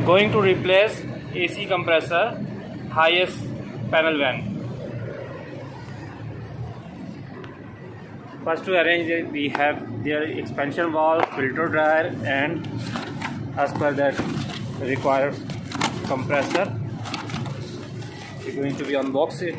Going to replace AC compressor, Hiace panel van. First to arrange it, we have their expansion valve, filter dryer, and as per that required compressor. We're going to be unbox it.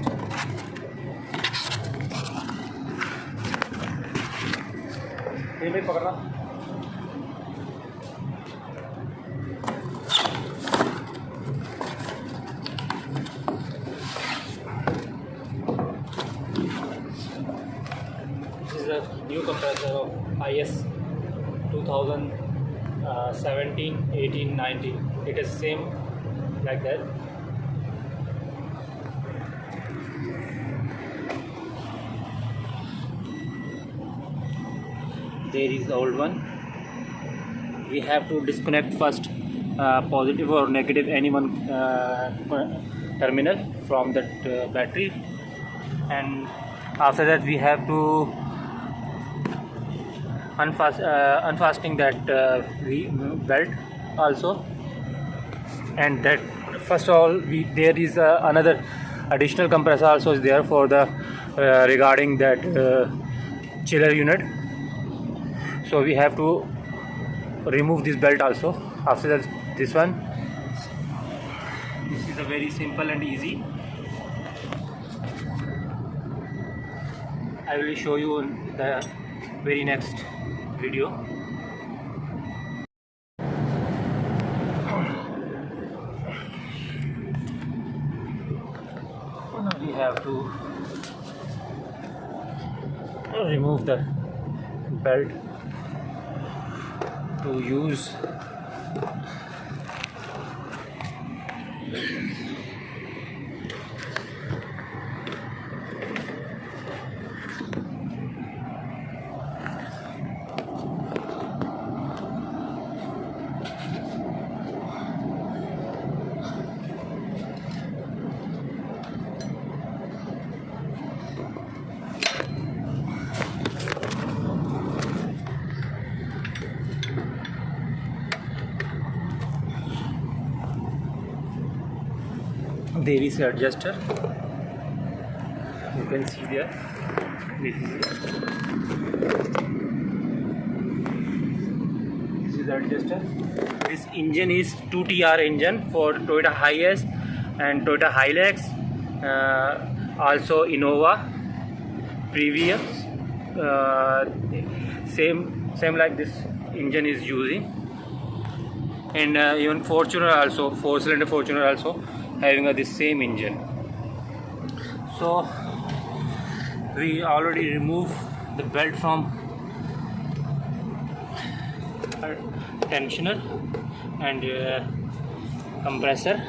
This is a new compressor of Hiace 2017, 18, 19. It is same like that. There is the old one. We have to disconnect first positive or negative any one terminal from that battery, and after that we have to unfastening that belt also. And that first of all there is another additional compressor also is there for the regarding that chiller unit. So we have to remove this belt also. After that, this one. This is a very simple and easy. I will show you in the very next video. Now we have to remove the belt to use there is an adjuster, you can see there. This is the adjuster. This engine is 2TR engine for Toyota Hiace and Toyota Hilux, also Innova previous, same like this engine is using, and even Fortuner also, 4-cylinder Fortuner also having this same engine. So we already removed the belt from tensioner and compressor.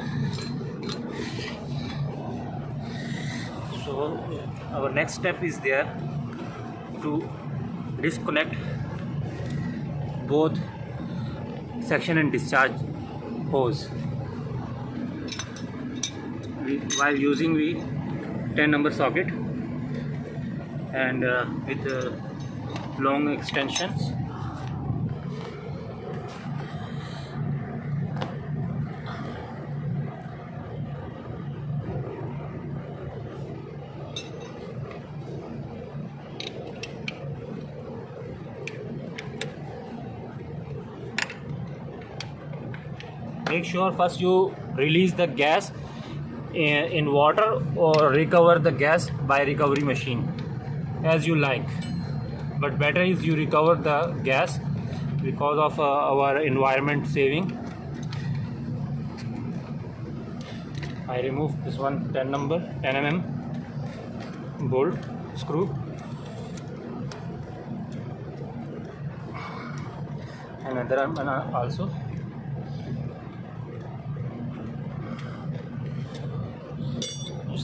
So our next step is there to disconnect both section and discharge hose. While using the 10 number socket and with long extensions. Make sure first you release the gas in water or recover the gas by recovery machine, as you like, but better is you recover the gas because of our environment saving. I removed this one 10 mm bolt screw, and another one also.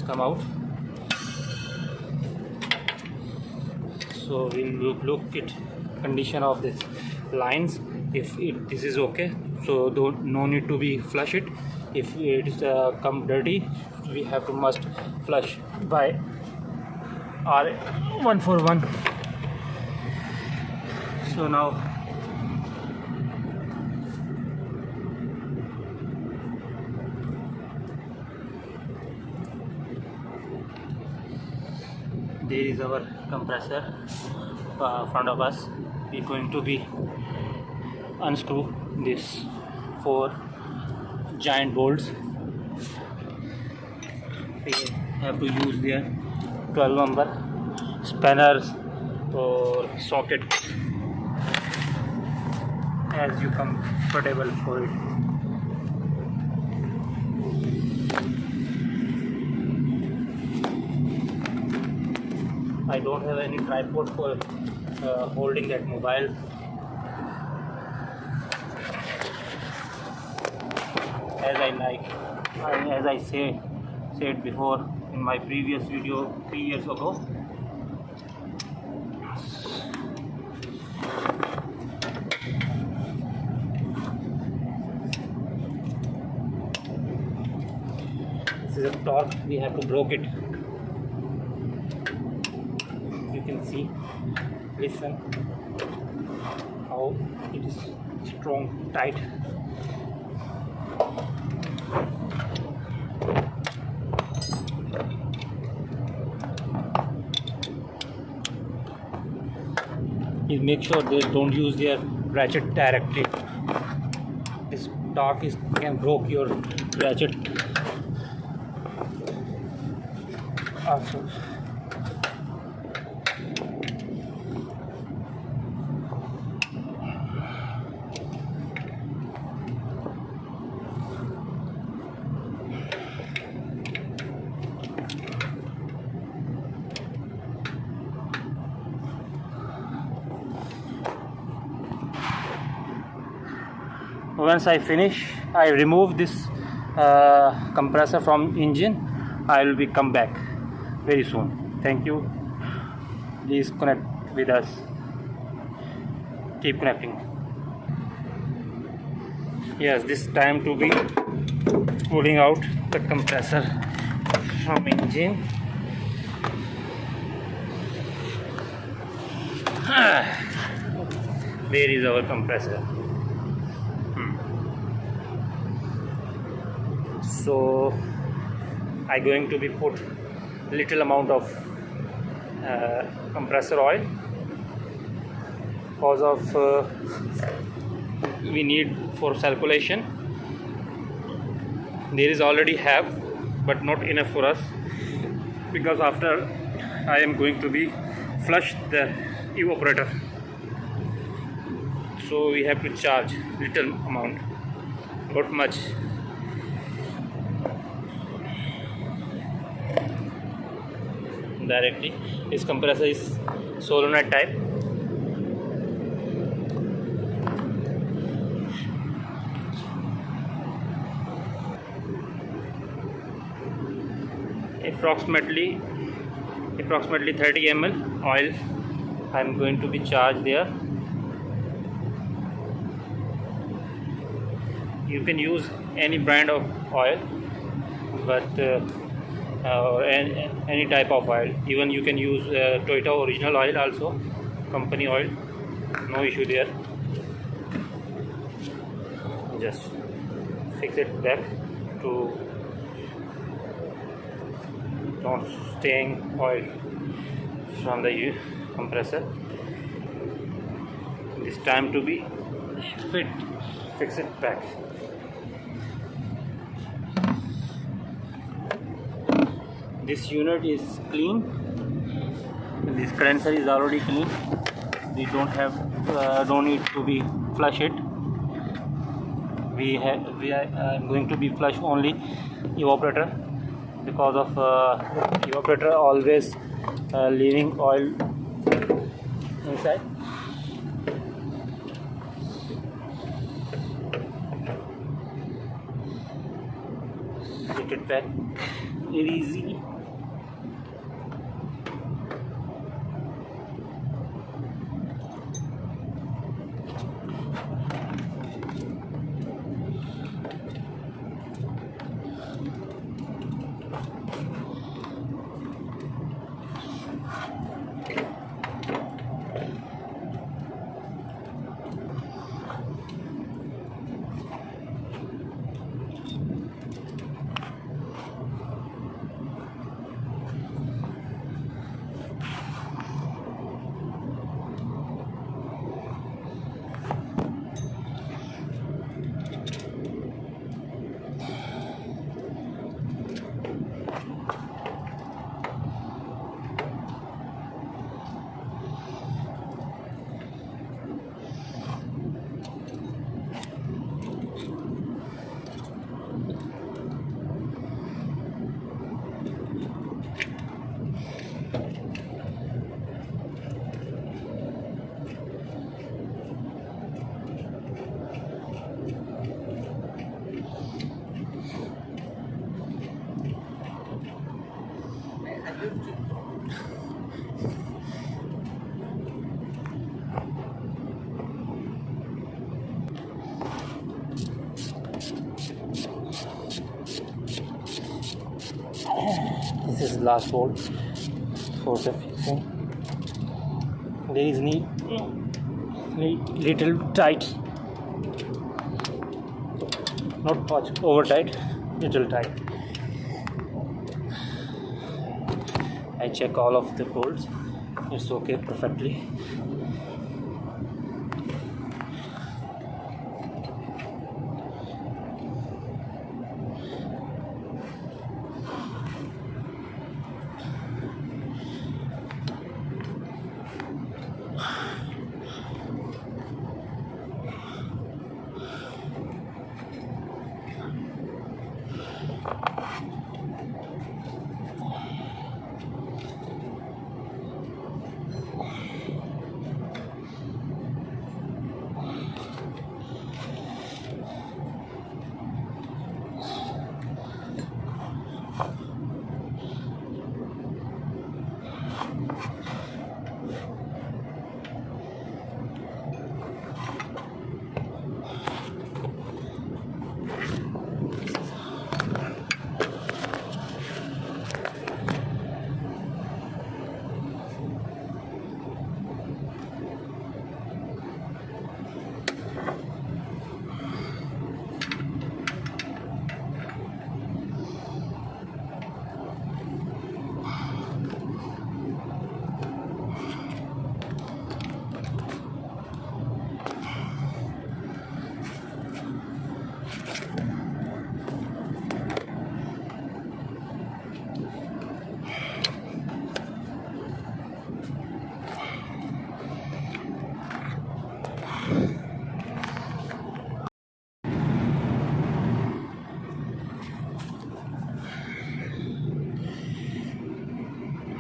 Come out. So we'll look at condition of this lines. If this is okay, so no need to be flush it. If it is come dirty, we have to must flush by R141. So now there is our compressor front of us. We're going to be unscrew this 4 giant bolts. We have to use their 12 number spanners or socket as you comfortable for it. I don't have any tripod for holding that mobile. As I said before in my previous video 3 years ago, this is a torque. We have to broke it. You can see, listen how it is strong, tight. Please make sure they don't use their ratchet directly. This torque can broke your ratchet also. Once I finish, I remove this compressor from engine. I will be come back very soon. Thank you. Please connect with us. Keep connecting. Yes, this time to be pulling out the compressor from engine. There is our compressor. So I'm going to be put little amount of compressor oil because of we need for circulation. There is already have, but not enough for us, because after I am going to be flush the evaporator, so we have to charge little amount, not much. Directly, this compressor is solenoid type. Approximately 30 ml oil I am going to be charged there. You can use any brand of oil, but or any type of oil. Even you can use Toyota original oil also, company oil, no issue there. Just fix it back to don't staying oil from the compressor. It's time to be fix it back. This unit is clean. This condenser is already clean. We don't need to be flush it. We are going to be flush only evaporator, because of evaporator always leaving oil inside. Put it back very easy. This is last bolt for the fixing. There is little tight, not much over tight, little tight. I check all of the bolts, it's okay perfectly.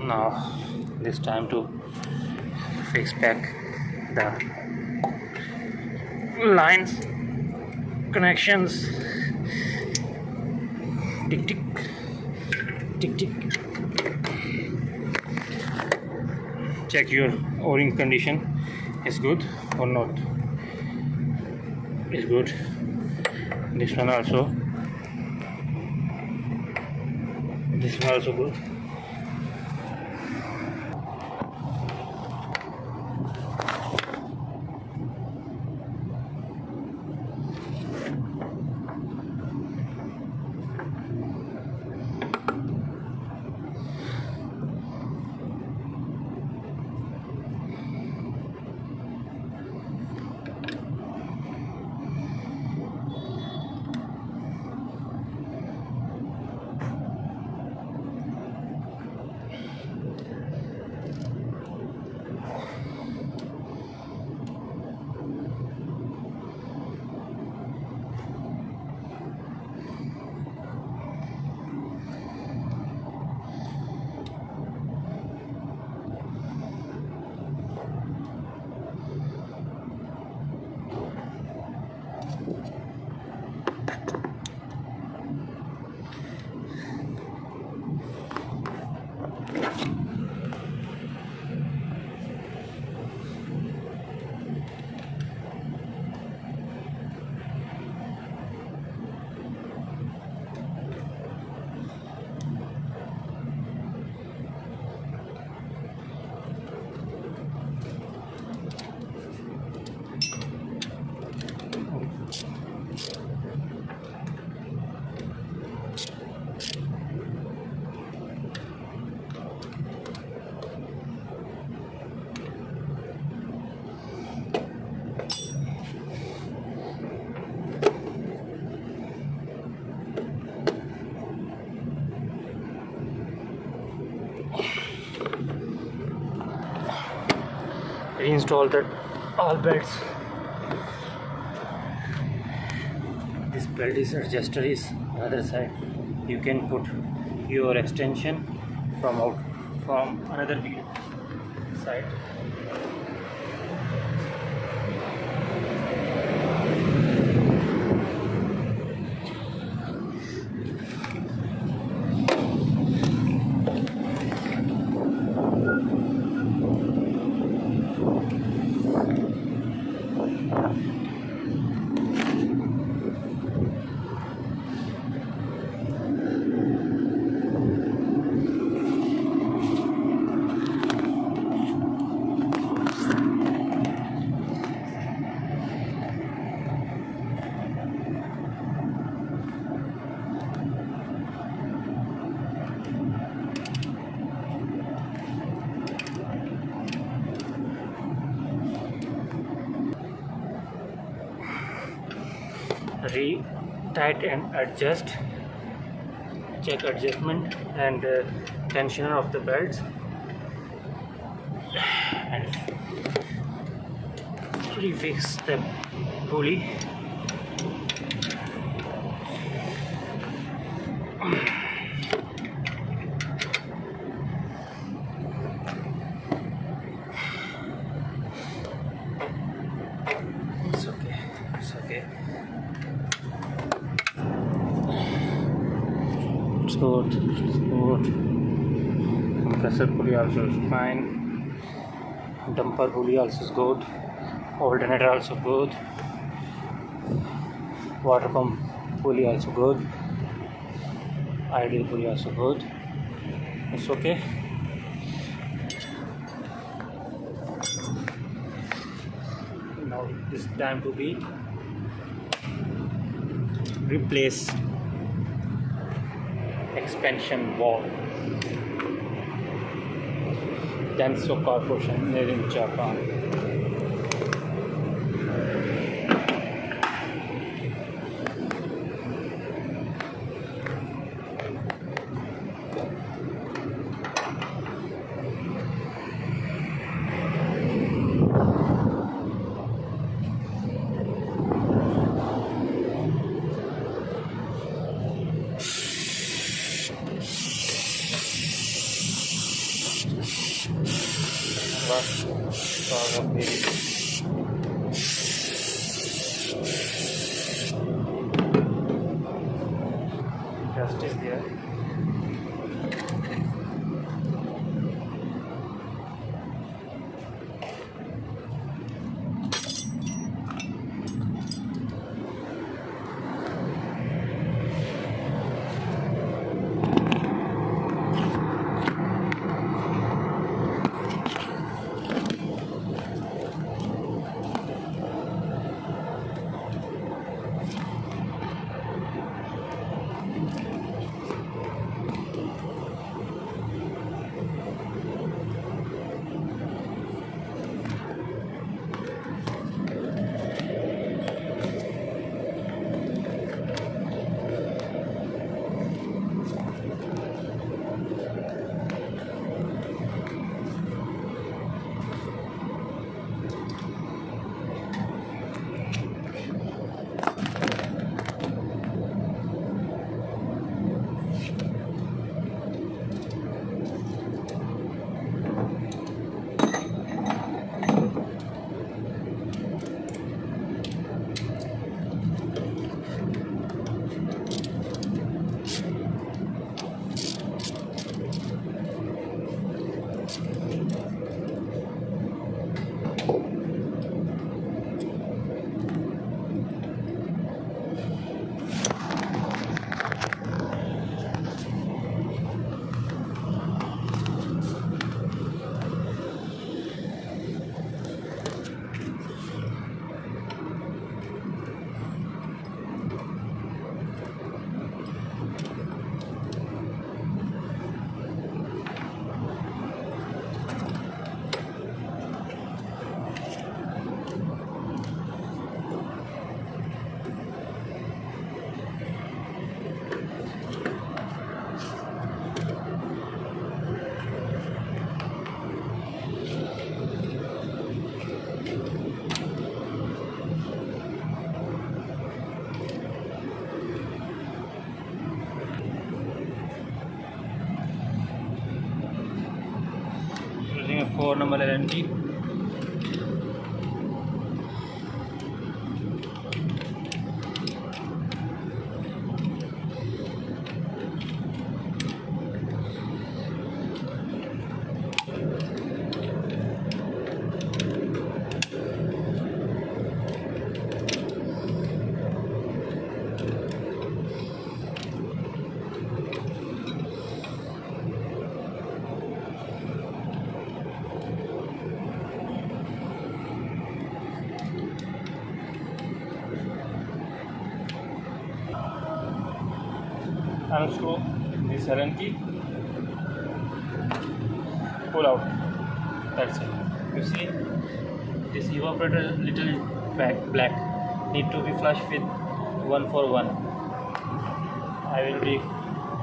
Now this time to fix back the lines, connections. Tick tick tick tick. Check your o-ring condition is good or not. Is good. This one also. This one also good. Reinstall that all belts. This belt is adjuster is other side. You can put your extension from another wheel side. tight and adjust. Check adjustment and tensioner of the belts, and refix the pulley. It's okay. It's okay. It's good. It's good. Compressor pulley also is fine. Dumper pulley also is good. Alternator also good. Water pump pulley also good. Ideal pulley also good. It's okay. Now it's time to be replace expansion valve. Denso Corporation made in Japan. Dust is there. Using a 4 number LNT. Unscrew this Allen key, pull out. That's it. You see, this evaporator little black need to be flushed with one for one. I will be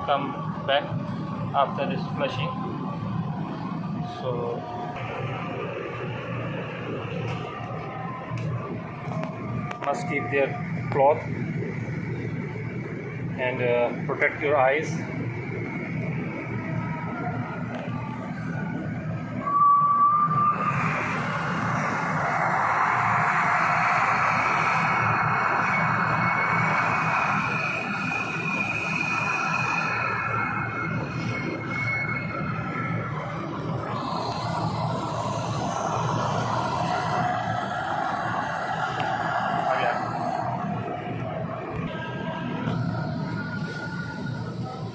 come back after this flushing. So must keep their cloth and protect your eyes.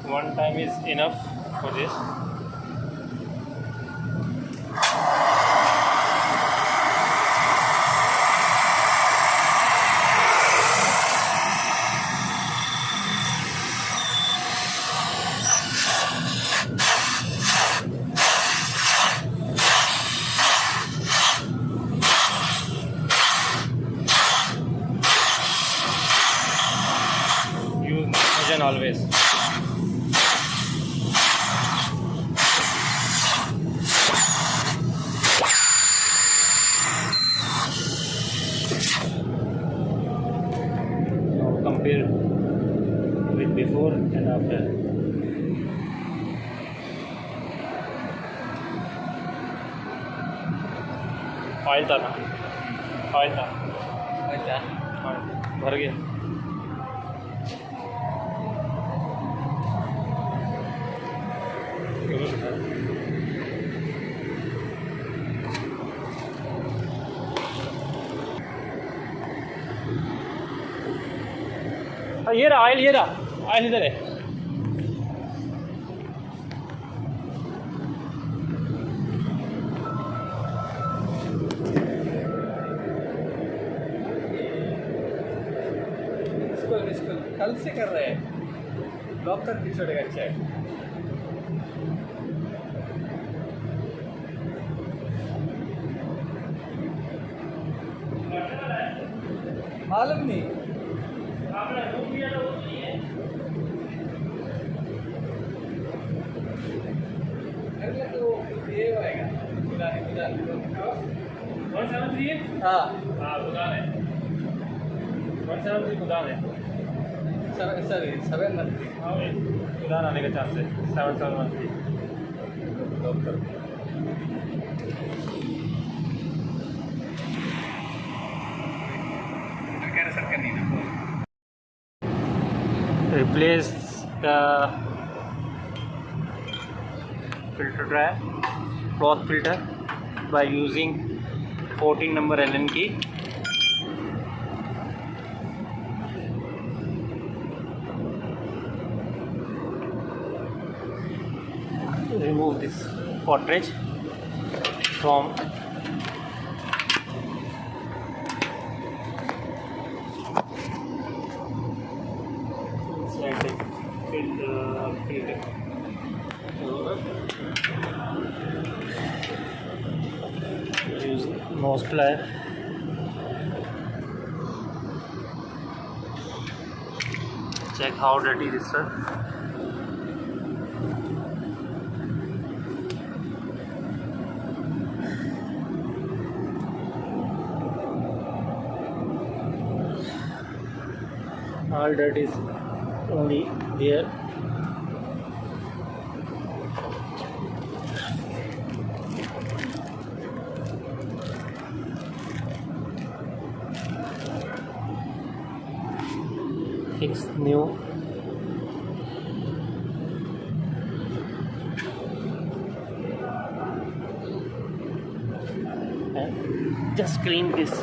One time is enough for this. Use nitrogen always. Compare with before and after. Oil था ना, oil था भर गया. ये रहा oil, ये रहा oil इधर है. इसको कल से कर रहे हैं, ब्लॉक कर छोड़ेगा. अच्छा है. मालूम नहीं. सेवन मंथली उधार आने का चांस है. 7 monthly replace the filter tray, cloth filter, by using 14 number Allen key. Remove this cartridge from inside the filter. Use nose plier. Check how dirty this is. All dirt is only there. Fix new. And just clean this.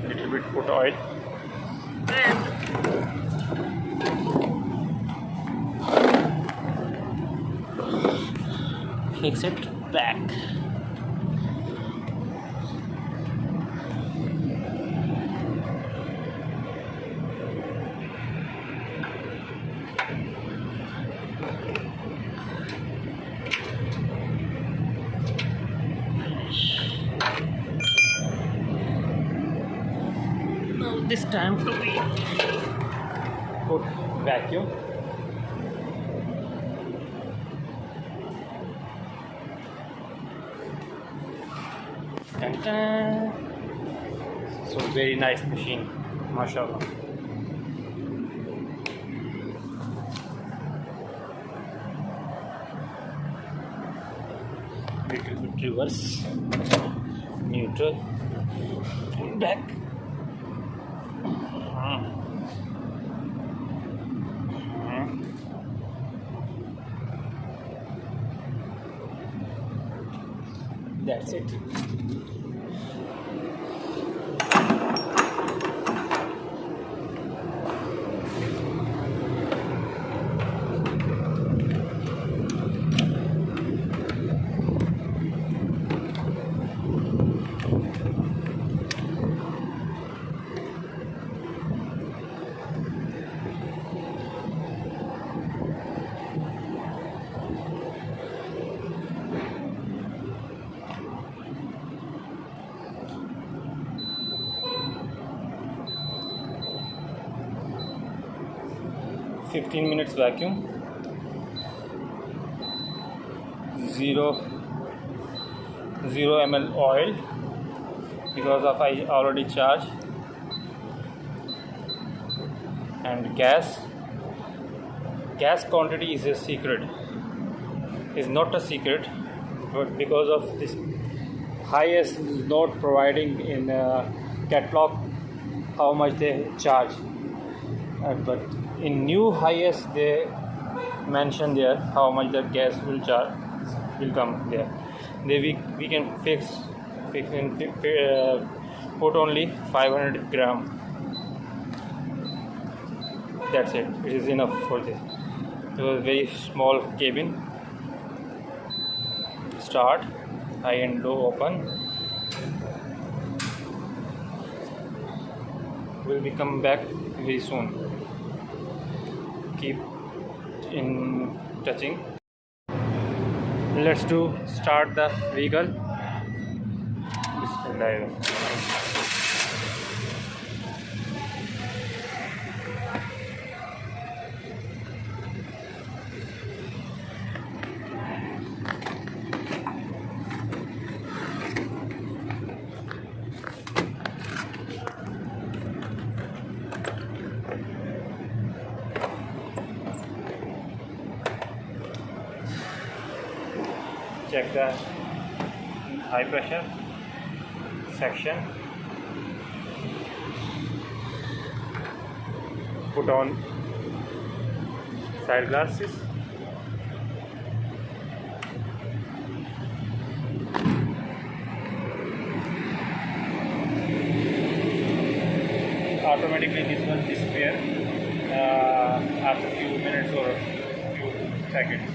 Little bit put oil and fix it back. Now this time to be put vacuum. Ta-da. So very nice machine, mashallah. Little bit reverse, neutral, back. That's it. Fifteen minutes vacuum, 0 ml oil because of I already charged, and gas quantity is a secret, is not a secret, but because of this Hiace is not providing in catalog how much they charge, but in new Hiace they mention there how much the gas will charge, will come there. We can put only 500 gram. That's it. It is enough for this. It was a very small cabin. Start, high and low open. We'll be come back very soon. Keep in touching. Let's start the vehicle. Bismillah. Check the high pressure section. Put on side glasses. Automatically this will disappear after a few minutes or few seconds.